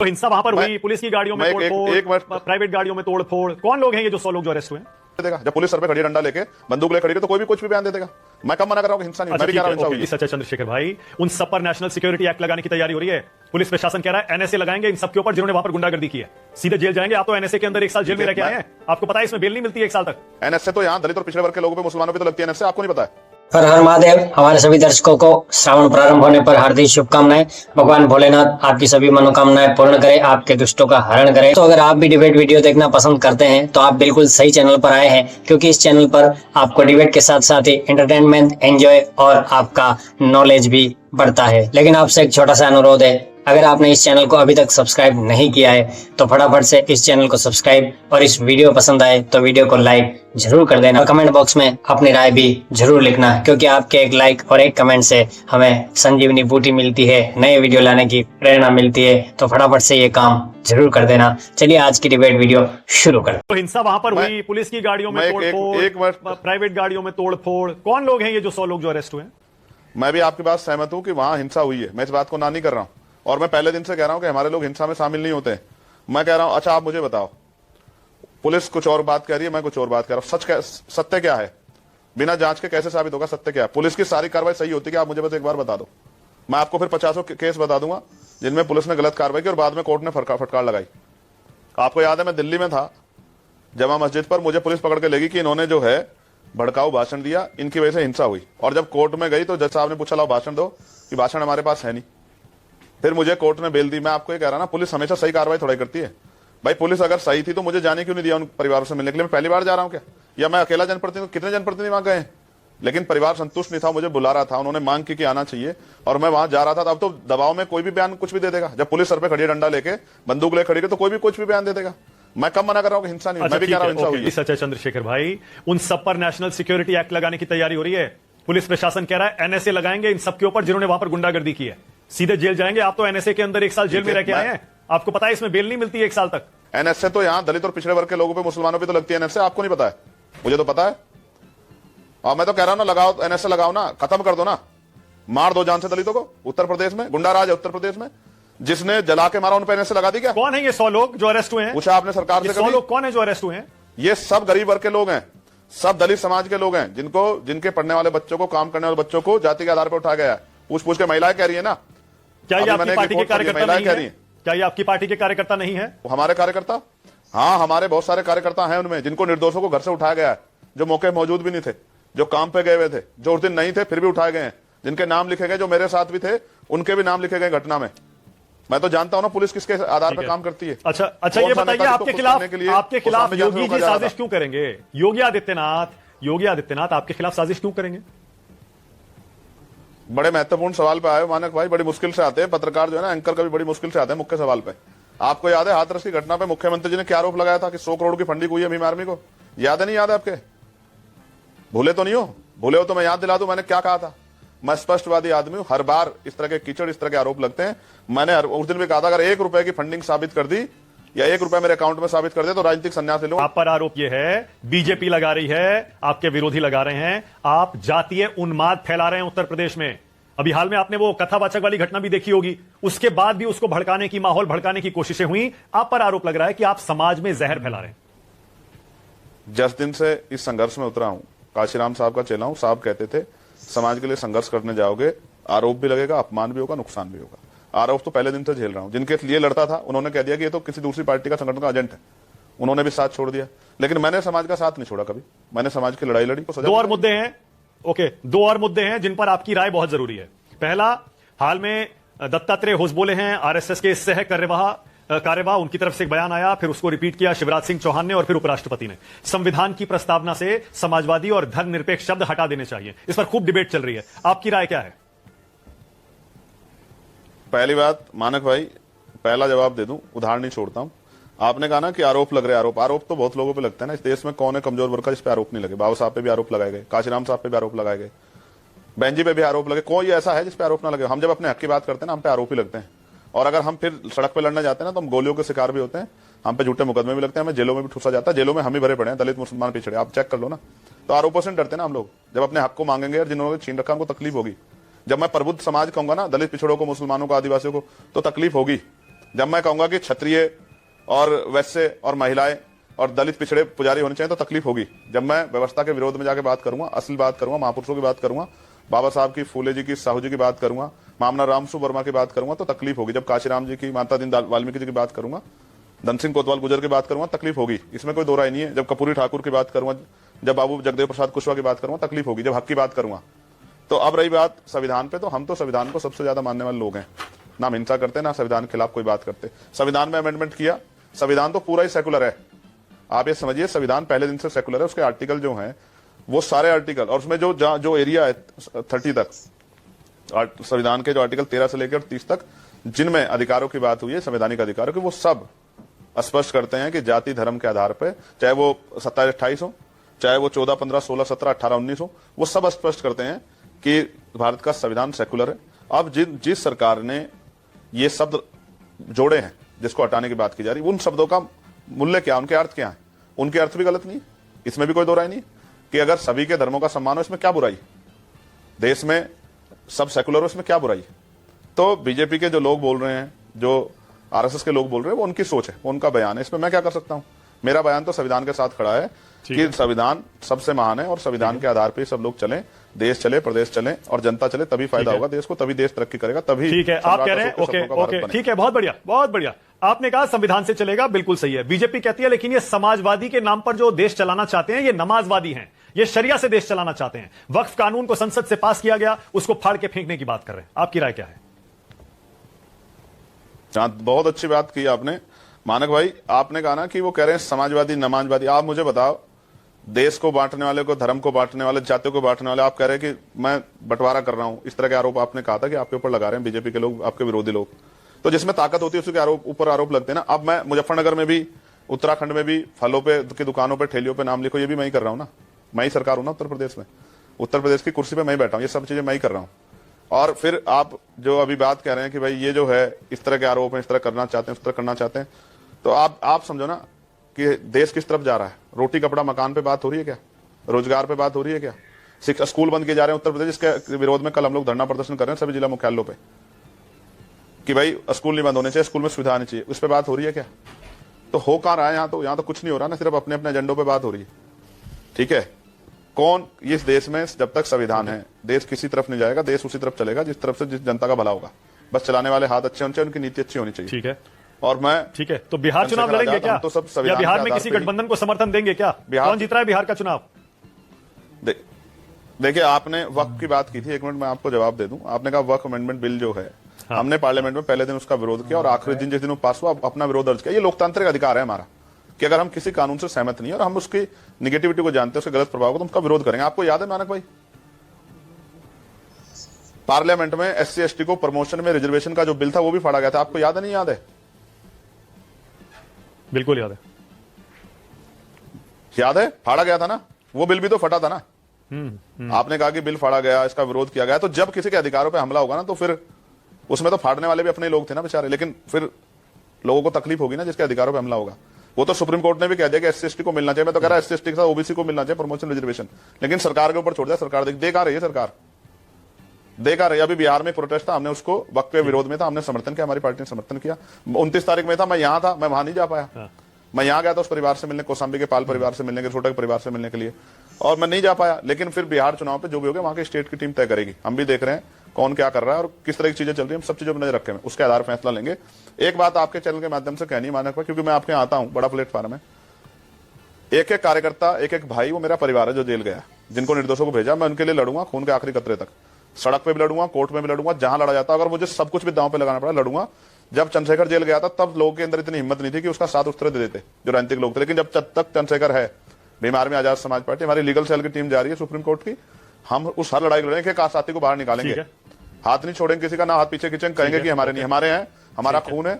तो हिंसा वहां पर हुई, पुलिस की गाड़ियों में तोड़फोड़, प्राइवेट गाड़ियों में तोड़फोड़। कौन लोग हैं ये जो 100 लोग जो अरेस्ट हुए? देगा जब पुलिस सर पे खड़ी डंडा लेके बंदूक लेके खड़ी तो कोई भी कुछ भी बयान दे देगा। मैं कब मना कर रहा हूं कि हिंसा नहीं, मैं भी कह रहा हूं हिंसा हुई है। सच्चा चंद्रशेखर भाई, उन सब पर नेशनल सिक्योरिटी एक्ट लगाने की तैयारी हो रही है। पुलिस प्रशासन कह रहा है एनएसए लगाएंगे इन सब के ऊपर जिन्होंने वहां पर गुंडागर्दी की है। सीधे जेल जाएंगे। आप तो एनएसए के अंदर 1 साल जेल में रह के आए हैं, आपको पता है इसमें बेल नहीं मिलती 1 साल तक। एनएसए तो यहाँ दलित और पिछड़े वर्ग के लोगों पे, मुसलमानों पे तो लगती है एनएसए, आपको नहीं पता है? हर हर महादेव। हमारे सभी दर्शकों को श्रावण प्रारंभ होने पर हार्दिक शुभकामनाएं। भगवान भोलेनाथ आपकी सभी मनोकामनाएं पूर्ण करे, आपके दुष्टों का हरण करे। तो अगर आप भी डिबेट वीडियो देखना पसंद करते हैं तो आप बिल्कुल सही चैनल पर आए हैं, क्योंकि इस चैनल पर आपको डिबेट के साथ साथ ही एंटरटेनमेंट, एंजॉय और आपका नॉलेज भी बढ़ता है। लेकिन आपसे एक छोटा सा अनुरोध है, अगर आपने इस चैनल को अभी तक सब्सक्राइब नहीं किया है तो फटाफट से इस चैनल को सब्सक्राइब, और इस वीडियो पसंद आए तो वीडियो को लाइक जरूर कर देना और कमेंट बॉक्स में अपनी राय भी जरूर लिखना, क्योंकि आपके एक लाइक और एक कमेंट से हमें संजीवनी बूटी मिलती है, नए वीडियो लाने की प्रेरणा मिलती है। तो फटाफट से ये काम जरूर कर देना। चलिए आज की डिबेट वीडियो शुरू करें। तो हिंसा वहां पर हुई, पुलिस की गाड़ियों में तोड़फोड़, प्राइवेट गाड़ियों में तोड़फोड़। कौन लोग हैं ये जो 100 लोग जो अरेस्ट हुए? मैं भी आपकी बात सहमत हूं कि वहां हिंसा हुई है, मैं इस बात को ना नहीं कर रहा हूं, और मैं पहले दिन से कह रहा हूं कि हमारे लोग हिंसा में शामिल नहीं होते हैं। मैं कह रहा हूं, अच्छा आप मुझे बताओ, पुलिस कुछ और बात कह रही है, मैं कुछ और बात कह रहा हूं। सत्य क्या है? बिना जांच के कैसे साबित होगा सत्य क्या है? पुलिस की सारी कार्रवाई सही होती है, आप मुझे बस एक बार बता दो। मैं आपको फिर 50 केस बता दूंगा जिनमें पुलिस ने गलत कार्रवाई की और बाद में कोर्ट ने फटकार लगाई। आपको याद है मैं दिल्ली में था, जमा मस्जिद पर मुझे पुलिस पकड़ के लेगी कि इन्होंने जो है भड़काऊ भाषण दिया, इनकी वजह से हिंसा हुई। और जब कोर्ट में गई तो जज साहब ने पूछा लाओ भाषण दो, कि भाषण हमारे पास है नहीं। फिर मुझे कोर्ट ने बेल दी। मैं आपको ये कह रहा ना, पुलिस हमेशा सही कार्रवाई थोड़ा करती है। भाई पुलिस अगर सही थी तो मुझे जाने क्यों नहीं दिया उन परिवारों से मिलने के लिए? मैं पहली बार जा रहा हूं क्या? या मैं अकेला जनप्रतिनिधि? कितने जनप्रतिनिधि वहां गए? लेकिन परिवार संतुष्ट नहीं था, मुझे बुला रहा था, उन्होंने मांग की कि आना चाहिए, और मैं वहां जा रहा था। अब तो दबाव में कोई भी बयान कुछ भी दे देगा। जब पुलिस सर पे खड़ी डंडा लेके बंदूक लेके खड़ी है तो कोई भी कुछ भी बयान दे देगा। मैं कब मना कर रहा हूं कि हिंसा नहीं, मैं भी कह रहा हूं हिंसा हुई है। सच्चा चंद्रशेखर भाई, उन सब पर नेशनल सिक्योरिटी एक्ट लगाने की तैयारी हो रही है। पुलिस प्रशासन कह रहा है एनएसए लगाएंगे इन सब के ऊपर जिन्होंने वहां पर गुंडागर्दी की है। सीधे जेल जाएंगे। आप तो एनएसए के अंदर 1 साल जेल में रह के आए हैं, आपको पता है इसमें बेल नहीं मिलती 1 साल तक। एनएसए तो यहाँ दलित और पिछड़े वर्ग के लोगों पे, मुसलमानों पे तो लगती है एनएसए, आपको नहीं पता है? मुझे तो पता है। और मैं तो कह रहा हूं ना, लगाओ एनएसए, लगाओ ना, खत्म कर दो ना, मार दो जान से दलितों को। उत्तर प्रदेश में गुंडा राज है, उत्तर प्रदेश में जिसने जला के मारा उन पे एनएसए लगा दी क्या? कौन है ये 100 लोग जो अरेस्ट हुए हैं? पूछा आपने सरकार से? 100 लोग कौन है जो अरेस्ट हुए हैं? ये सब गरीब वर्ग के लोग हैं, सब दलित समाज के लोग हैं, जिनके पढ़ने वाले बच्चों को, काम करने वाले बच्चों को जाति के आधार पर उठाया गया है। पूछ के महिलाएं कह रही है ना। क्या ये आपकी पार्टी के कार्यकर्ता नहीं है? क्या ये आपकी पार्टी के कार्यकर्ता नहीं है? हमारे कार्यकर्ता, हाँ हमारे बहुत सारे कार्यकर्ता हैं उनमें, जिनको निर्दोषों को घर से उठाया गया है, जो मौके मौजूद भी नहीं थे, जो काम पे गए हुए थे, जो उस दिन नहीं थे फिर भी उठाए गए हैं, जिनके नाम लिखे गए, जो मेरे साथ भी थे उनके भी नाम लिखे गए घटना में। मैं तो जानता हूं ना पुलिस किसके आधार पर काम करती है। अच्छा ये बताइए, आपके खिलाफ योगी जी साजिश क्यों करेंगे? योगी आदित्यनाथ आपके खिलाफ साजिश क्यों करेंगे? बड़े महत्वपूर्ण सवाल पे आए मानक भाई, बड़ी मुश्किल से आते हैं पत्रकार जो है ना, एंकर कभी बड़ी मुश्किल से आते हैं मुख्य सवाल पे। आपको याद है हाथरस की घटना पे मुख्यमंत्री जी ने क्या आरोप लगाया था कि 100 करोड़ की फंडिंग हुई है भीम आर्मी को? याद है नहीं याद है आपके? भूले तो नहीं हो? भूले हो तो मैं याद दिला दूं मैंने क्या कहा था। मैं स्पष्टवादी आदमी हूं, हर बार इस तरह के कीचड़, इस तरह के आरोप लगते हैं। मैंने उस दिन भी कहा था अगर 1 रुपए की फंडिंग साबित कर दी या 1 रुपए मेरे अकाउंट में साबित कर दे तो राजनीतिक संन्यास ले लूंगा। आप पर आरोप यह है बीजेपी लगा रही है, आपके विरोधी लगा रहे हैं, आप जातीय उन्माद फैला रहे हैं उत्तर प्रदेश में। अभी हाल में आपने वो कथावाचक वाली घटना भी देखी होगी, उसके बाद भी उसको भड़काने की, माहौल भड़काने की कोशिशें हुई। आप पर आरोप लग रहा है कि आप समाज में जहर फैला रहे हैं। जिस दिन से इस संघर्ष में उतरा हूं, काशीराम साहब का चेला हूं, साहब कहते थे समाज के लिए संघर्ष करने जाओगे आरोप भी लगेगा, अपमान भी होगा, नुकसान भी होगा। आरोप तो पहले दिन से झेल रहा हूं। जिनके लिए लड़ता था उन्होंने कह दिया कि ये तो किसी दूसरी पार्टी का, संगठन का एजेंट है, उन्होंने भी साथ छोड़ दिया। लेकिन मैंने समाज का साथ नहीं छोड़ा कभी, मैंने समाज की लड़ाई लड़ी। दो और मुद्दे हैं, दो और मुद्दे हैं जिन पर आपकी राय बहुत जरूरी है। पहला, हाल में दत्तात्रेय होसबोले हैं, आरएसएस के सह कार्यवाह, उनकी तरफ से एक बयान आया, फिर उसको रिपीट किया शिवराज सिंह चौहान ने और फिर उपराष्ट्रपति ने। संविधान की प्रस्तावना से समाजवादी और धर्मनिरपेक्ष शब्द हटा देने चाहिए। इस पर खूब डिबेट चल रही है, आपकी राय क्या है? पहली बात मानक भाई, पहला जवाब दे दूं, उदाहरण नहीं छोड़ता हूं। आपने कहा ना कि आरोप लग रहे, आरोप तो बहुत लोगों पे लगता है ना। इस देश में कौन है कमजोर वर्ग का जिस पे आरोप नहीं लगे? बाबा साहब पे भी आरोप लगाए गए, काशीराम साहब पे भी आरोप लगाए गए, बेंजी पे भी आरोप लगे। कोई ऐसा है जिस पे आरोप ना लगे? हम जब अपने हक की बात करते हैं ना, हम पे आरोप ही लगते हैं। और अगर हम फिर सड़क पे लड़ने जाते हैं ना तो हम गोलियों के शिकार भी होते हैं, हम पे झूठे मुकदमे भी लगते हैं, हमें जेलों में भी ठूसा जाता है। जेलों में हम ही भरे पड़े हैं, दलित मुसलमान पिछड़े, आप चेक कर लो ना। तो आरोपों से डरते ना हम लोग। जब अपने हक को मांगेंगे और जिन्होंने छीन रखा हमको तकलीफ होगी। जब मैं प्रबुद्ध समाज कहूंगा ना, दलित पिछड़ों को, मुसलमानों को, आदिवासियों को, तो तकलीफ होगी। जब मैं कहूंगा कि क्षत्रिय और वैश्य और महिलाएं और दलित पिछड़े पुजारी होने चाहिए तो तकलीफ होगी। जब मैं व्यवस्था के विरोध में जाके बात करूंगा, असली बात करूंगा, महापुरुषों की बात करूंगा, बाबा साहब की, फूले जी की, साहू जी की बात करूंगा, मामना रामसु वर्मा की बात करूंगा तो तकलीफ होगी। जब काशीराम जी की, माता दीन वाल्मीकि जी की बात करूंगा, धन सिंह कोतवाल गुजर की बात करूंगा, तकलीफ होगी, इसमें कोई दो राय नहीं है। जब कपूरी ठाकुर की बात करूंगा, जब बाबू जगदेव प्रसाद कुशवाहा की बात करूंगा, तकलीफ होगी। जब हक की बात करूंगा तो अब रही बात संविधान पे, तो हम तो संविधान को सबसे ज्यादा मानने वाले लोग हैं, ना हम हिंसा करते ना संविधान के खिलाफ कोई बात करते। संविधान में अमेंडमेंट किया, संविधान तो पूरा ही सेकुलर है। आप ये समझिए संविधान पहले दिन से सेकुलर है। उसके आर्टिकल जो हैं वो सारे आर्टिकल, और उसमें जो एरिया है 30 तक, संविधान के जो आर्टिकल 13 से लेकर 30 तक जिनमें अधिकारों की बात हुई है, संवैधानिक अधिकारों की, वो सब स्पष्ट करते हैं कि जाति धर्म के आधार पर, चाहे वो 27-28 हो, चाहे वो 14, 15, 16, 17, 18, 19 हो, वो सब स्पष्ट करते हैं कि भारत का संविधान सेकुलर है। अब जिस सरकार ने ये शब्द जोड़े हैं जिसको हटाने की बात की जा रही, उन शब्दों का मूल्य क्या, उनके अर्थ क्या है? उनके अर्थ भी गलत नहीं, इसमें भी कोई दो राय नहीं कि अगर सभी के धर्मों का सम्मान हो, इसमें क्या बुराई? देश में सब सेकुलर हो, इसमें क्या बुराई? तो बीजेपी के जो लोग बोल रहे हैं, जो आरएसएस के लोग बोल रहे हैं, वो उनकी सोच है, वो उनका बयान है, इसमें मैं क्या कर सकता हूं? मेरा बयान तो संविधान के साथ खड़ा है कि संविधान सबसे महान है और संविधान के आधार पर सब लोग चलें, देश चले, प्रदेश चले और जनता चले, तभी फायदा होगा देश को, तभी देश तरक्की करेगा, तभी। ठीक है, आप कह रहे हैं ओके ओके, ठीक है, बहुत बढ़िया, बहुत बढ़िया। आपने कहा संविधान से चलेगा, बिल्कुल सही है। बीजेपी कहती है लेकिन ये समाजवादी के नाम पर जो देश चलाना चाहते हैं, ये नमाजवादी हैं, ये शरिया से देश चलाना चाहते हैं। वक्फ कानून को संसद से पास किया गया, उसको फाड़ के फेंकने की बात कर रहे हैं। आपकी राय क्या है? बहुत अच्छी बात की आपने मानक भाई। आपने कहा ना कि वो कह रहे हैं समाजवादी, नमाजवादी। आप मुझे बताओ, देश को बांटने वाले को, धर्म को बांटने वाले, जातियों को बांटने वाले, आप कह रहे हैं कि मैं बंटवारा कर रहा हूं, इस तरह के आरोप आपने कहा था कि आपके ऊपर लगा रहे हैं बीजेपी के लोग, आपके विरोधी लोग। तो जिसमें ताकत होती है उसी के ऊपर आरोप लगते हैं ना। अब मैं मुजफ्फरनगर में भी, उत्तराखंड में भी फलों पे की दुकानों पे, ठेलियों पे नाम लिखो, ये भी मैं ही कर रहा हूं ना। मैं ही सरकार हूं ना उत्तर प्रदेश में, उत्तर प्रदेश की कुर्सी पे मैं ही बैठा हूं, ये सब चीजें मैं ही कर रहा हूं। और फिर आप जो अभी बात कह रहे हैं कि भाई ये जो है इस तरह के आरोप है, इस तरह करना चाहते हैं, उस तरह करना चाहते हैं, तो आप समझो ना कि देश किस तरफ जा रहा है। रोटी कपड़ा मकान पे बात हो रही है क्या? रोजगार पे बात हो रही है क्या? स्कूल बंद किए जा रहे हैं उत्तर प्रदेश, जिसके विरोध में कल हम लोग धरना प्रदर्शन कर रहे हैं सभी जिला मुख्यालयों पे कि भाई स्कूल नहीं बंद होने चाहिए, स्कूल में सुविधा आनी चाहिए, उस पर बात हो रही है क्या? तो हो कहां रहा है? यहाँ तो कुछ नहीं हो रहा ना, सिर्फ अपने अपने एजेंडों पे बात हो रही है। ठीक है, कौन इस देश में, जब तक संविधान है, देश किसी तरफ नहीं जाएगा, देश उसी तरफ चलेगा जिस तरफ से जिस जनता का भला होगा। बस चलाने वाले हाथ अच्छे होने चाहिए, उनकी नीति अच्छी होनी चाहिए। ठीक है, और मैं, ठीक है, तो बिहार चुनाव लड़ेंगे क्या? तो सब या बिहार में किसी गठबंधन को समर्थन देंगे क्या? कौन जीत रहा है बिहार का चुनाव? देखिए, आपने वक्फ की बात की थी, एक मिनट मैं आपको जवाब दे दूं। आपने कहा वक्फ अमेंडमेंट बिल जो है, हमने पार्लियामेंट में पहले दिन उसका विरोध किया और आखिरी दिन जिस दिन वो पास हुआ अपना विरोध दर्ज किया। ये लोकतांत्रिक अधिकार है हमारा कि अगर हम किसी कानून से सहमत नहीं है और हम उसकी निगेटिविटी को जानते हैं, उसके गलत प्रभाव को, तो उसका विरोध करेंगे। आपको याद है मानक भाई, पार्लियामेंट में SC ST को प्रमोशन में रिजर्वेशन का जो बिल था वो भी फाड़ा गया था। आपको याद है, नहीं याद है? बिल्कुल याद है। याद है, फाड़ा गया था ना, वो बिल भी तो फटा था ना। आपने कहा कि बिल फाड़ा गया, इसका विरोध किया गया। तो जब किसी के अधिकारों पे हमला होगा ना, तो फिर उसमें तो फाड़ने वाले भी अपने लोग थे ना बेचारे, लेकिन फिर लोगों को तकलीफ होगी ना जिसके अधिकारों पे हमला होगा। वो तो सुप्रीम कोर्ट ने भी कह दिया कि SC ST को मिलना चाहिए। मैं तो कह रहा SC ST के साथ OBC को मिलना चाहिए प्रमोशन रिजर्वेशन, लेकिन सरकार के ऊपर छोड़ दिया। सरकार देख आ रही है, सरकार देख आ रही है। अभी बिहार में प्रोटेस्ट था, हमने उसको वक्त के विरोध में था, हमने समर्थन किया, हमारी पार्टी ने समर्थन किया। 29 तारीख में था, मैं यहां था, मैं वहां नहीं जा पाया। मैं यहां गया था उस परिवार से मिलने, कौशाम्बी के पाल परिवार से मिलने के, छोटे परिवार से मिलने के लिए, और मैं नहीं जा पाया। लेकिन फिर बिहार चुनाव पे जो भी हो गया, वहां की स्टेट की टीम तय करेगी। हम भी देख रहे हैं कौन क्या कर रहा है और किस तरह की चीजें चल रही है, हम सब चीजों पर नजर रखे हैं, उसके आधार फैसला लेंगे। एक बात आपके चैनल के माध्यम से कहनी मानक भाई, क्योंकि मैं आपके यहाँ आता हूं, बड़ा प्लेटफॉर्म है। एक एक कार्यकर्ता, एक एक भाई, वो मेरा परिवार है जो जेल गया, जिनको निर्दोषों को भेजा, मैं उनके लिए लड़ूंगा खून के आखिरी कतरे तक। सड़क पे भी लड़ूंगा, कोर्ट में भी लड़ूंगा, जहां लड़ा जाता है। अगर मुझे सब कुछ भी दांव पे लगाना पड़ा, लड़ूंगा। जब चंद्रशेखर जेल गया था, तब लोगों के अंदर इतनी हिम्मत नहीं थी कि उसका साथ उस तरह दे देते जो राजनीतिक लोग थे। लेकिन जब तक चंद्रशेखर है, बिहार में आजाद समाज पार्टी, हमारी लीगल सेल की टीम जा रही है सुप्रीम कोर्ट की, हम उस हर लड़ाई लड़ेंगे, एक साथी को बाहर निकालेंगे, हाथ नहीं छोड़ेंगे किसी का, ना हाथ पीछे खींचेंगे, कहेंगे कि हमारे नहीं, हमारे हैं, हमारा खून है।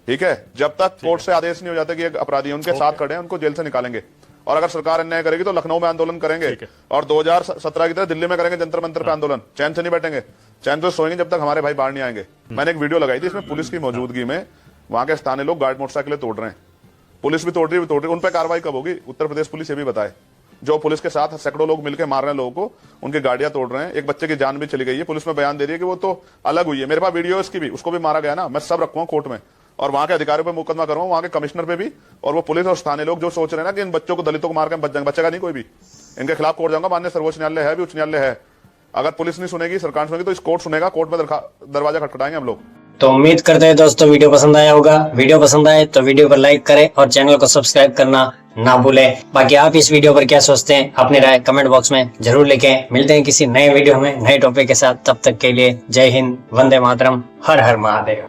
ठीक है, जब तक कोर्ट से आदेश नहीं हो जाता कि एक अपराधी उनके साथ खड़े हैं, उनको जेल से निकालेंगे। और अगर सरकार अन्याय करेगी तो लखनऊ में आंदोलन करेंगे, और 2017 की तरह दिल्ली में करेंगे जंतर मंतर पे आंदोलन। चैन से नहीं बैठेंगे, चैन से सोएंगे जब तक हमारे भाई बाहर नहीं आएंगे। मैंने एक वीडियो लगाई थी, इसमें पुलिस की मौजूदगी में वहां के स्थानीय लोग गार्ड मोटरसाइकिलें तोड़ रहे हैं, पुलिस भी तोड़ रही है, उन पर कार्रवाई कब होगी? उत्तर प्रदेश पुलिस ये भी बताए। जो पुलिस के साथ सैकड़ों लोग मिलकर मार रहे हैं लोगों को, उनकी गाड़ियां तोड़ रहे हैं, एक बच्चे की जान भी चली गई है। पुलिस में बयान दे रही है कि वो तो अलग हुई है, मेरे पास वीडियो इसकी भी, उसको भी मारा गया ना। मैं सब रखूंगा कोर्ट में, और वहां के अधिकारियों पे मुकदमा करूंगा, वहां के कमिश्नर पे भी, और वो पुलिस और स्थानीय लोग जो सोच रहे हैं ना कि इन बच्चों को, दलितों को मार के बच जाएंगे, बच्चेगा नहीं कोई भी। इनके खिलाफ कोर्ट जाऊंगा, माननीय सर्वोच्च न्यायालय है भी, उच्च न्यायालय है। अगर पुलिस नहीं सुनेगी, सरकार सुनेगी, तो इस कोर्ट सुनेगा, कोर्ट में दरवाजा खटखटाएंगे हम लोग। तो उम्मीद करते हैं दोस्तों वीडियो पसंद आया होगा। वीडियो पसंद आए तो वीडियो को लाइक करें और चैनल को सब्सक्राइब करना ना भूलें। बाकी आप इस वीडियो पर क्या सोचते हैं, अपनी राय कमेंट बॉक्स में जरूर लिखें। मिलते हैं किसी नए वीडियो में नए टॉपिक के साथ, तब तक के लिए जय हिंद, वंदे मातरम, हर हर महादेव।